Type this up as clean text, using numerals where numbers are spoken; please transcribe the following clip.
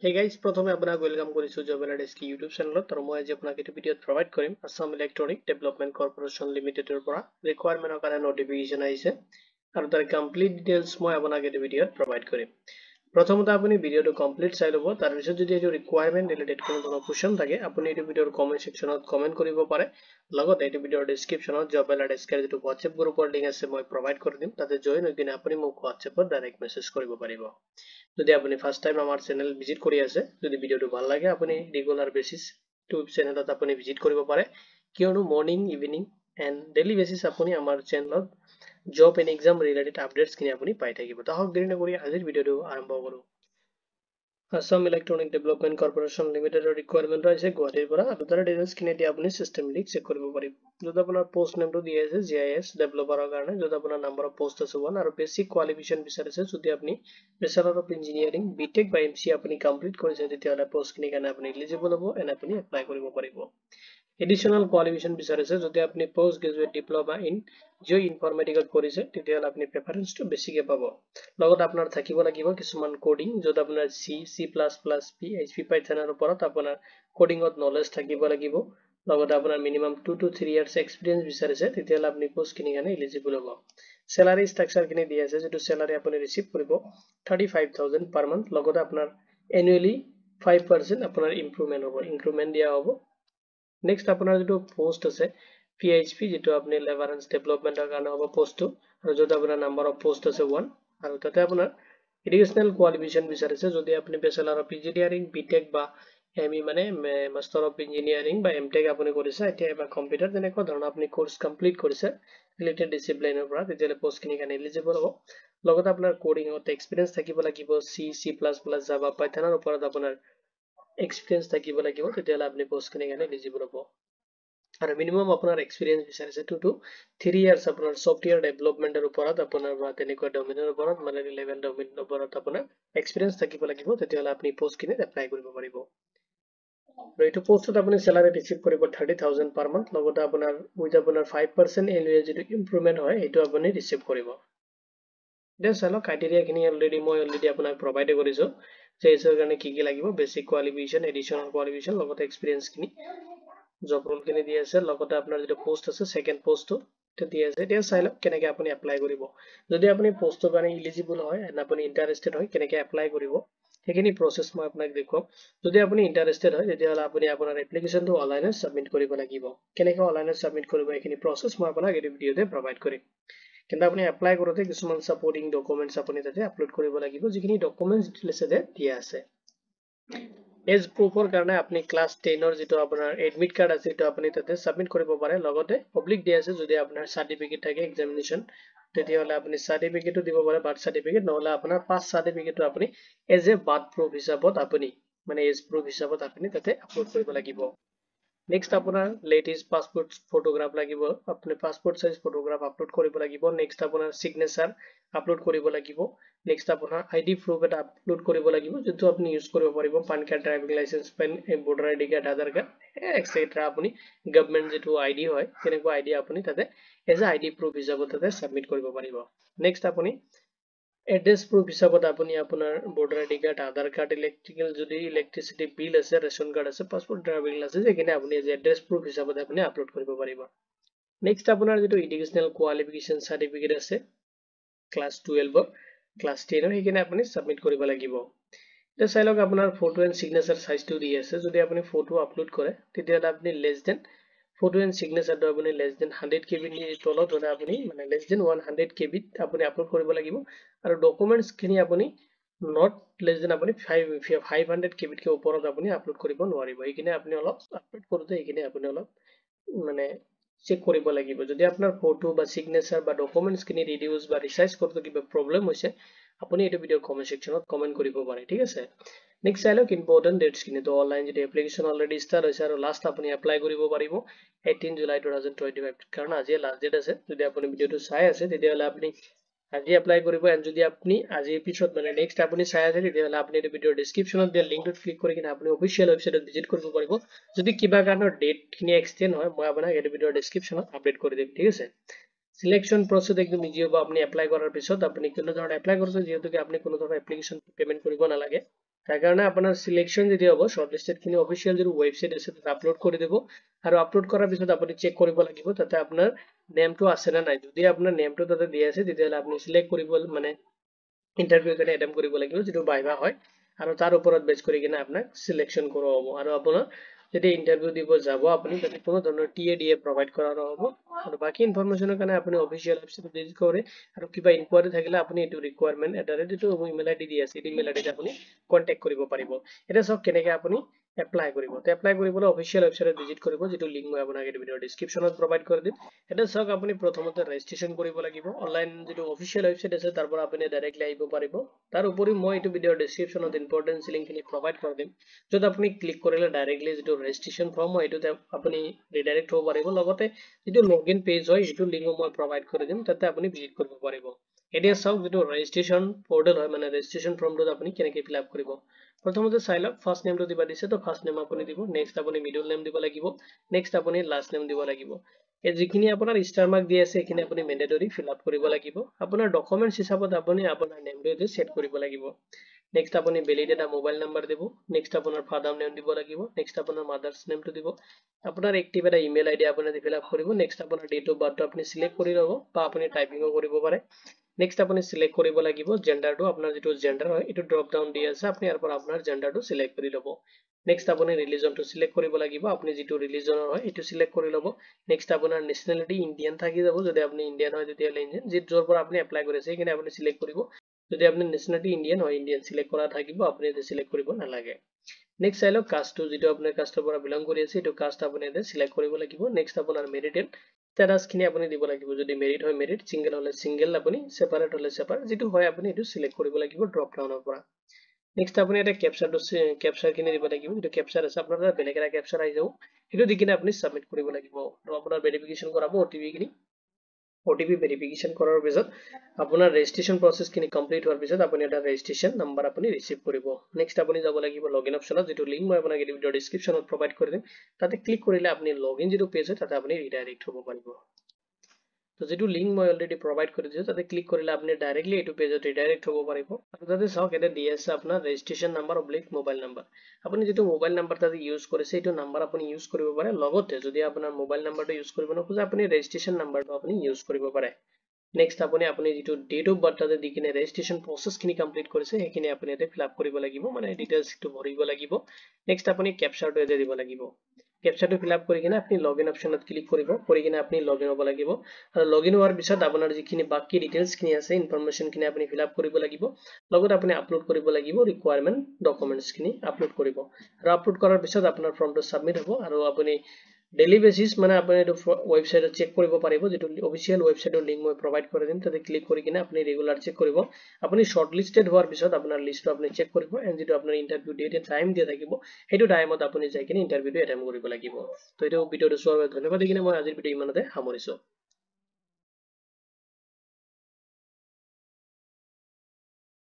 Hey guys, প্ৰথমে আপোনাক welcome কৰিছো জব এলাইডেস্ক ইউটিউব চেনেলত আৰু মই আজি আপোনাক এই ভিডিঅ'ত প্ৰভাইড কৰিম আসাম ইলেক্ট্ৰনিক ডেভেলপমেন্ট কৰ্পোৰেচন লিমিটেডৰ পৰা ৰিকুৱাৰমেন্টৰ কাৰণে নটিফিকেশন আহিছে আৰু তাৰ কমপ্লিট ডিটেইলছ মই আপোনাক এই ভিডিঅ'ত প্ৰভাইড কৰিম। প্ৰথমতে আপুনি ভিডিঅ'টো কমপ্লিট চাই ল'ব, তাৰ পিছত যদি এই ৰিকুৱাৰমেন্ট ৰিলেটেড কোনো ধৰণৰ কোৱেশ্চন থাকে আপুনি এই ভিডিঅ'ৰ কমেন্ট সেকশনত কমেন্ট কৰিব পাৰে। লগতে এই ভিডিঅ'ৰ ডেসক্ৰিপচনত জব এলাইডেস্কৰ যিটো WhatsApp গ্ৰুপৰ লিংক আছে মই প্ৰভাইড কৰি দিম, তাতে জয়েন হৈ কিনে আপুনি মোক WhatsAppত ডাইৰেক্ট মেছেজ কৰিব পাৰিব। যদি আপুনি ফাৰ্স্ট টাইম আমাৰ চেনেল ভিজিট কৰি আছে, যদি ভিডিঅ'টো ভাল লাগে আপুনি ৰেগুলাৰ বেচিছ ইউটিউব চেনেলত আপুনি ভিজিট কৰিব পাৰে, কিয়নো morning evening and daily basis আপুনি আমাৰ চেনেলত job and exam related updates খিনি আপুনি পাই থাকিব। তাহক দেৰি নকৰি আজিৰ ভিডিঅ'টো আৰম্ভ কৰো। আসাম ইলেক্ট্ৰনিক ডেভেলপমেন্ট কৰ্পোৰেচন লিমিটেডৰ ৰিকুৱাৰমেন্ট আছে গুৱাহাটীৰ পৰা, আৰু তাৰ ডিটেইলছ খিনি এতিয়া আপুনি চিষ্টেমেটিক চেক কৰিব পাৰিব। য'ত আপোনাৰ পোষ্ট নেমটো দিয়া আছে GIS ডেভেলপাৰৰ কাৰণে, য'ত আপোনাৰ নাম্বাৰ অফ পোষ্ট আছে 1 আৰু বেসিক কোৱালিফিকেশন বিচাৰিছে। যদি আপুনি বেচেলৰ অফ ইঞ্জিনিয়াৰিং বিটেক বা MCA আপুনি কমপ্লিট কৰিছে তেতিয়াহ'লে পোষ্ট খিনি কাৰণে আপুনি এলিজিবল হ'ব এণ্ড আপুনি এপ্লাই কৰিব পাৰিব। এডিশনাল কোৱালিফিকেশন বিচাৰিছে, যদি আপুনি পোষ্ট গ্ৰেজুৱেট ডিপ্লোমা ইন জিঅ' ইনফৰমেটিকত কৰিছে তেতিয়াহ'লে আপুনি প্ৰেফাৰেন্সটো বেছিকে পাব। লগত আপোনাৰ থাকিব লাগিব কিছুমান কোডিং, য'ত আপোনাৰ C++, PHP পাইথনৰ ওপৰত আপোনাৰ কোডিংত নলেজ থাকিব লাগিব। লগতে আপোনাৰ মিনিমাম 2 to 3 ইয়াৰ্স এক্সপিৰিয়েন্স বিচাৰিছে তেতিয়াহ'লে আপুনি পোষ্ট খিনি কাৰণে এলিজিবল হ'ব। স্যালাৰি ষ্ট্ৰাকচাৰ খিনি দিয়া আছে, যেটো স্যালাৰি আপুনি ৰিসিভ কৰিব 35,000 পাৰ মান্থ। লগতে আপোনাৰ এনুৱেলি 5% আপোনাৰ ইনক্ৰিমেন্ট হ'ব, ইনক্ৰিমেন্ট দিয়া হ'ব। নেক্সট আপোনাৰ যেটো পোষ্ট আছে PHP, যেটো আপুনি লেভাৰেন্স ডেভেলপমেন্টৰ কাৰণে হ'ব পোষ্টটো, আৰু য'ত আপোনাৰ নাম্বাৰ অফ পোষ্ট আছে 1, আৰু তাতে আপোনাৰ এডুকেশনাল কোৱালিফিকেশন বিচাৰিছে। যদি আপুনি বেচেলাৰ অফ ইঞ্জিনিয়াৰিং বিটেক বা ME মানে মাষ্টাৰ অফ ইঞ্জিনিয়াৰিং বা MTech আপুনি কৰিছে এতিয়া বা কম্পিউটাৰ তেনেকুৱা ধৰণৰ আপুনি কোৰ্স কমপ্লিট কৰিছে ৰিলেটেড ডিসিপ্লিনৰ পৰা, তেতিয়াহ'লে পোষ্ট খিনি কাৰণে এলিজিবল হ'ব। লগতে আপোনাৰ কোডিংত এক্সপিৰিয়েন্স থাকিব লাগিব, C++, জাভা পাইথনৰ ওপৰত আপোনাৰ এক্সপিৰিয়েন্স থাকিব লাগিব, তেতিয়াহ'লে আপুনি পোষ্ট খিনি কাৰণে এলিজিবল হ'ব। আৰু মিনিমাম আপোনাৰ এক্সপিৰিয়েন্স বিচাৰিছে 2 to 3 ইয়াৰ্স আপোনাৰ সফটওয়্যাৰ ডেভেলপমেন্টৰ ওপৰত আপোনাৰ বা তেনেকুৱা ডমেইনৰ ওপৰত মানে ৰিলেভেন্ট ডমেইনৰ ওপৰত আপোনাৰ এক্সপিৰিয়েন্স থাকিব লাগিব, তেতিয়াহ'লে আপুনি পোষ্ট খিনি এপ্লাই কৰিব পাৰিব। আৰু এইটো পোষ্টত আপুনি স্যালাৰি ৰিসিভ কৰিব 30,000 পাৰ মান্থ। লগতে আপোনাৰ উইথ আপোনাৰ 5% এনুৱেল যেটো ইনক্ৰিমেন্ট হয় সেইটো আপুনি ৰিসিভ কৰিব। এতিয়া চালো ক্ৰাইটেৰিয়া খিনি মই আপোনাক প্ৰভাইড কৰিছো যে এছৰ কাৰণে কি কি লাগিব, বেসিক কোৱালিফিকেশন, এডিশনাল কোৱালিফিকেশন, লগতে এক্সপিৰিয়েন্স খিনি জব ৰোল খিনি দি আছে। লগতে আপোনাৰ যেটো পোষ্ট আছে সেকেন্ড পোষ্টটো দি আছে। এতিয়া চাই লওক কেনেকৈ আপুনি এপ্লাই কৰিব। যদি আপুনি পোষ্টৰ কাৰণে এলিজিবল হয় এণ্ড আপুনি ইন্টাৰেষ্টেড হয় কেনেকৈ এপ্লাই কৰিব সেইখিনি প্ৰসেস মই আপোনাক দেখুৱাম। যদি আপুনি ইন্টাৰেষ্টেড হয় তেতিয়াহ'লে আপুনি আপোনাৰ এপ্লিকেশনটো অনলাইনত সাবমিট কৰিব লাগিব। কেনেকৈ অনলাইনত সাবমিট কৰিব এইখিনি প্ৰসেস মই আপোনাক এই ভিডিঅ'তে প্ৰভাইড কৰিম। কিন্তু আপুনি এপ্লাই কৰোতে কিছুমান সাপোৰ্টিং ডকুমেন্টস আপুনি তাতে আপলোড কৰিব লাগিব, যিখিনি ডকুমেন্টস ডিটেইলছে দিয়া আছে। এজ প্ৰুফৰ কাৰণে আপুনি ক্লাছ 10ৰ যেটো আপোনাৰ এডমিট কাৰ্ড আছে সেইটো আপুনি তাতে সাবমিট কৰিব পাৰে। লগতে পাব্লিক দিয়া আছে, যদি আপোনাৰ সাৰ্টিফিকেট থাকে এক্সামিনেশন তেতিয়াহ'লে আপুনি সাৰ্টিফিকেটটো দিব পাৰে, বাৰ্থ সাৰ্টিফিকেট, নহলে আপোনাৰ পাছ সাৰ্টিফিকেটটো আপুনি এজ এ বাৰ্থ প্ৰুফ হিচাপত আপুনি মানে এজ প্ৰুফ হিচাপত আপুনি তাতে আপলোড কৰিব লাগিব। নেক্সট আপোনাৰ লেটেষ্ট পাসপোৰ্ট ফটোগ্ৰাফ লাগিব, আপুনি পাসপোৰ্ট সাইজ ফটোগ্ৰাফ আপলোড কৰিব লাগিব। নেক্সট আপোনাৰ সিগনেচাৰ আপলোড কৰিব লাগিব। নেক্সট আপোনাৰ ID প্ৰুফ এটা আপলোড কৰিব লাগিব, যেটো আপুনি ইউজ কৰিব পাৰিব PAN card, driving licence, PAN, voter ID card, Aadhaar card etcetera. আপুনি গভৰ্ণমেন্ট যেটো ID হয় তেনেকুৱা ID আপুনি তাতে এজ এ ID প্ৰুফ হিচাপত তাতে সাবমিট কৰিব পাৰিব। নেক্সট আপুনি এড্ৰেছ প্ৰুফ হিচাপত আপুনি আপোনাৰ voter ID card, Aadhaar card, electricity bill আছে, ৰেশন কাৰ্ড আছে, পাসপোৰ্ট, ড্ৰাইভিং লাইসেন্স, এইখিনি আপুনি এজ এড্ৰেছ প্ৰুফ হিচাপত আপুনি আপলোড কৰিব পাৰিব। নেক্সট আপোনাৰ যেটো এডুকেশনাল কোৱালিফিকেশন সাৰ্টিফিকেট আছে ক্লাছ 12ৰ, ক্লাছ 10ৰ, সেইখিনি আপুনি সাবমিট কৰিব লাগিব। এতিয়া চাই লওক আপোনাৰ ফটো এণ্ড সিগনেচাৰ সাইজটো দি আছে। যদি আপুনি ফটো আপলোড কৰে তেতিয়াহ'লে আপুনি লেছ দেন ফটো এণ্ড সিগনেচাৰটো আপুনি লেছ দেন 100 KB তলত হ'লে আপুনি মানে লেছ দেন 100 KB আপুনি আপলোড কৰিব লাগিব। আৰু ডকুমেন্টস খিনি আপুনি নট লেছ দেন আপুনি 500 KB কে ওপৰত আপুনি আপলোড কৰিব নোৱাৰিব। এইখিনি আপুনি অলপ আপলোড কৰোতে এইখিনি আপুনি অলপ মানে চেক কৰিব লাগিব। যদি আপোনাৰ ফটো বা সিগনেচাৰ বা ডকুমেন্টস খিনি ৰিডিউস বা ৰিসাইজ কৰোতে কিবা প্ৰবলেম হৈছে আপুনি এইটো ভিডিঅ কমেন্ট সেকশনত কমেন্ট কৰিব পাৰে, ঠিক আছে। নেক্সট চাই লওক ইম্পৰ্টেন্ট ডেটস খিনি। তো অনলাইন যেটো এপ্লিকেশন অলৰেডি ষ্টাৰ্ট হৈছে আৰু লাষ্ট আপুনি এপ্লাই কৰিব পাৰিব 18 জুলাই 2025, কাৰণ আজি লাষ্ট ডেট আছে। যদি আপুনি ভিডিঅটো চাই আছে তেতিয়াহ'লে আপুনি আজি এপ্লাই কৰিব। এণ্ড যদি আপুনি আজিৰ পিছত মানে নেক্সট আপুনি চাই আছে তেতিয়াহ'লে আপুনি এই ভিডিঅৰ ডেসক্ৰিপচনত দিয়া লিংকটোত ক্লিক কৰি কিনে আপুনি অফিচিয়েল ৱেবছাইটত ভিজিট কৰিব পাৰিব। যদি কিবা কাৰণৰ ডেট খিনি এক্সটেন্ড হয় মই আপোনাক এই ভিডিঅৰ ডেসক্ৰিপচনত আপডেট কৰি দিম, ঠিক আছে। সিলেকশন প্ৰসেস একদম ইজি হ'ব। আপুনি এপ্লাই কৰাৰ পিছত আপুনি কোনো ধৰণৰ এপ্লাই কৰিছে যিহেতুকে আপুনি কোনো ধৰণৰ এপ্লিকেশন পেমেন্ট কৰিব নালাগে। তাৰ কাৰণে আপোনাৰ সিলেকশন যেতিয়া হ'ব শৰ্টলিস্টেড খিনি অফিচিয়েল যিটো ৱেবসাইট আছে তাত আপলোড কৰি দিব আৰু আপলোড কৰাৰ পিছত আপুনি চেক কৰিব লাগিব তাতে আপোনাৰ নেমটো আছে না নাই যদি আপোনাৰ নেমটো তাতে দিয়া আছে তেতিয়াহ'লে আপুনি সিলেক্ট কৰিব মানে ইন্টাৰভিউ কাৰণে এটেম্প কৰিব লাগিব যেটো ভাইভা হয় আৰু তাৰ ওপৰত বেছ কৰি কিনে আপোনাক সিলেকশন কৰা হ'ব আৰু আপোনাৰ যদি ইন্টাৰভিউ দিব যাব আপুনি তাতে কোনো ধৰণৰ টিএডিএ প্ৰভাইড কৰা নহ'ব আৰু বাকি ইনফৰমেশনৰ কাৰণে আপুনি অফিচিয়েল ৱেবসাইট ভিজিট কৰে আৰু কিবা ইনকুৱাৰি থাকিলে আপুনি এটো ৰিকোয়াৰমেন্ট এটাৰে যেটো ইমেইল আইডি দি আছে ইমেইল আইডিত আপুনি কন্টাক্ট কৰিব পাৰিব এটা সব কেনেকৈ আপুনি এপ্লাই কৰিব তে এপ্লাই কৰিবলৈ অফিচিয়েল ৱেবসাইটত ভিজিট কৰিব যেটো লিংক মই আপোনাক এই ভিডিঅৰ ডেসক্ৰিপচনত প্ৰভাইড কৰি দিম এটা সব আপুনি প্ৰথমতে ৰেজিষ্ট্ৰেচন কৰিব লাগিব অনলাইন যেটো অফিচিয়েল ৱেবসাইট আছে তাৰ পৰা আপুনি ডাইৰেক্টলি আহিব পাৰিব তাৰ উপৰি মই এই ভিডিঅৰ ডেসক্ৰিপচনত ইম্পৰ্টেন্ট লিংকখিনি প্ৰভাইড কৰি দিম যত আপুনি ক্লিক কৰিলে ডাইৰেক্টলি যেটো ৰেজিষ্ট্ৰেচন ফৰ্ম হয় এটোতে আপুনি ৰিডাইৰেক্ট হ'ব পাৰিব লগতে যেটো লগইন পেজ হয় এটো লিংক মই প্ৰভাইড কৰি দিম তাতে আপুনি ভিজিট কৰিব পাৰিব এতিয়া চাওক যেটো ৰেজিষ্ট্ৰেচন পোৰ্টেল হয় মানে ৰেজিষ্ট্ৰেচন ফৰ্মটো আপুনি কেনেকৈ ফিল আপ কৰিব প্ৰথমতে চাই লওক ফাৰ্স্ট নেমটো দিবা দিছে তো ফাৰ্স্ট নেম আপুনি দিব নেক্সট আপুনি মিডল নেম দিব লাগিব নেক্সট আপুনি লাষ্ট নেম দিব লাগিব এই যিখিনি আপোনাৰ ষ্টাৰ মাৰ্ক দি আছে এইখিনি আপুনি মেন্ডেটৰি ফিল আপ কৰিব লাগিব আপোনাৰ ডকুমেন্টস হিচাপত আপুনি আপোনাৰ নেমটো এটো সেট কৰিব লাগিব নেক্সট আপুনি ভ্যালিড এটা মোবাইল নাম্বাৰ দিব নেক্সট আপোনাৰ ফাদাৰ নেম দিব লাগিব নেক্সট আপোনাৰ মাদাৰ্স নেমটো দিব আপোনাৰ এক্টিভ এটা ইমেইল আইডি আপুনি ফিল আপ কৰিব নেক্সট আপোনাৰ ডেট অফ বাৰ্থ আপুনি সিলেক্ট কৰি ল'ব বা আপুনি টাইপিংও কৰিব পাৰে নেক্সট আপুনি সিলেক্ট কৰিব লাগিব জেন্ডাৰটো আপোনাৰ যেটো জেন্ডাৰ হয় এটো ড্ৰপ ডাউন দি আছে আপুনি ইয়াৰ পৰা আপোনাৰ জেন্ডাৰটো সিলেক্ট কৰি ল'ব নেক্সট আপুনি ৰিলিজনটো সিলেক্ট কৰিব লাগিব আপুনি যেটো ৰিলিজনৰ হয় এটো সিলেক্ট কৰি ল'ব নেক্সট আপোনাৰ নেশনালিটি ইন্ডিয়ান থাকি যাব যদি আপুনি ইন্ডিয়ান হয় তেতিয়াহলে ইন্ডিয়ান যেটোৰ পৰা আপুনি এপ্লাই কৰিছে সেইখিনি আপুনি সিলেক্ট কৰিব যদি আপুনি নেশনালিটি ইন্ডিয়ান হয় ইন্ডিয়ান সিলেক্ট কৰা থাকিব আপুনি এটো সিলেক্ট কৰিব নালাগে নেক্সট চাই লওক কাষ্টটো যেটো আপোনাৰ কাষ্টৰ পৰা বিলং কৰি আছে এটো কাষ্ট আপুনি এতে সিলেক্ট কৰিব লাগিব নেক্সট আপোনাৰ মেৰিটেল স্ট্যাটাস খিনি আপুনি দিব লাগিব যদি মেৰিড হয় মেৰিড সিঙ্গেল হলে সিঙ্গেল আপুনি সেপাৰেট হলে সেপাৰেট যেটো হয় আপুনি এটো সিলেক্ট কৰিব লাগিব ড্ৰপ ডাউনৰ পৰা নেক্সট আপুনি এটা ক্যাপচাৰ খিনি দিব লাগিব যেটো ক্যাপচাৰ আছে আপোনাৰ বেলেগ এটা ক্যাপচাৰ আহি যাব এটো দি কিনে আপুনি সাবমিট কৰিব লাগিব আৰু আপোনাৰ ভেৰিফিকেশন কৰাব ওটিপি খিনি ওটিপি ভেৰিফিকেশন কৰাৰ পিছত আপোনাৰ ৰেজিষ্ট্ৰেচন প্ৰসেস খিনি কমপ্লিট হোৱাৰ পিছত আপুনি এটা ৰেজিষ্ট্ৰেচন নাম্বাৰ আপুনি ৰিসিভ কৰিব নেক্সট আপুনি যাব লাগিব লগইন অপচনত যেটো লিংক মই আপোনাক এই ভিডিঅ ডেসক্ৰিপচনত প্ৰভাইড কৰি দিম তাতে ক্লিক কৰিলে আপুনি লগইন যেটো পেজ হয় তাতে আপুনি ৰিডাইৰেক্ট হ'ব পাৰিব তো যেটো লিংক মই অলৰেডি প্ৰভাইড কৰি দিছো তাতে ক্লিক কৰিলে আপুনি ডাইৰেক্টলি এটো পেজত ৰিডাইৰেক্ট হ'ব পাৰিব আৰু তাতে চাওক এটা দি আছে আপোনাৰ registration number oblique mobile number আপুনি যেটো মোবাইল নাম্বাৰ তাতে ইউজ কৰিছে এটো নাম্বাৰ আপুনি ইউজ কৰিব পাৰে লগতে যদি আপোনাৰ মোবাইল নাম্বাৰটো ইউজ কৰিব নখোজে আপুনি ৰেজিষ্ট্ৰেচন নাম্বাৰটো আপুনি ইউজ কৰিব পাৰে নেক্সট আপুনি যেটো ডেট অফ বাৰ্থ তাতে দি কিনে ৰেজিষ্ট্ৰেচন প্ৰসেস খিনি কমপ্লিট কৰিছে সেইখিনি আপুনি এতে ফিল আপ কৰিব লাগিব মানে ডিটেইলছ টো ভৰিব লাগিব নেক্সট আপুনি ক্যাপচাৰটো এতে দিব লাগিব ক্যাপচাৰটো ফিল আপ কৰি কিনে আপুনি লগইন অপচনত ক্লিক কৰিব কৰি কিনে আপুনি লগইন হ'ব লাগিব আৰু লগইন হোৱাৰ পিছত আপোনাৰ যিখিনি বাকি ডিটেইলছ খিনি আছে ইনফৰমেশন খিনি আপুনি ফিল আপ কৰিব লাগিব লগত আপুনি আপলোড কৰিব লাগিব ৰিকোয়াৰমেন্ট ডকুমেন্টস খিনি আপলোড কৰিব আৰু আপলোড কৰাৰ পিছত আপোনাৰ ফৰ্মটো সাবমিট হ'ব আৰু আপুনি ডেইলি বেসিস মানে আপুনি এটো ওয়েবসাইটত চেক কৰিব পাৰিব যেটো অফিচিয়েল ওয়েবসাইটৰ লিংক মই প্ৰভাইড কৰি দিম তাতে ক্লিক কৰি কিনে আপুনি ৰেগুলাৰ চেক কৰিব আপুনি শৰ্টলিস্টেড হোৱাৰ পিছত আপোনাৰ লিষ্টটো আপুনি চেক কৰিব এন্ড যেটো আপোনাৰ ইন্টাৰভিউ ডেট এণ্ড টাইম দিয়া থাকিব হেতু টাইমত আপুনি যাই কিনে ইন্টাৰভিউটো এটেম্প কৰিব লাগিব তো এটো ভিডিঅটো চোৱাৰ বাবে ধন্যবাদ দি কিনে মই আজিৰ ভিডিঅ ইমানতে সামৰিছো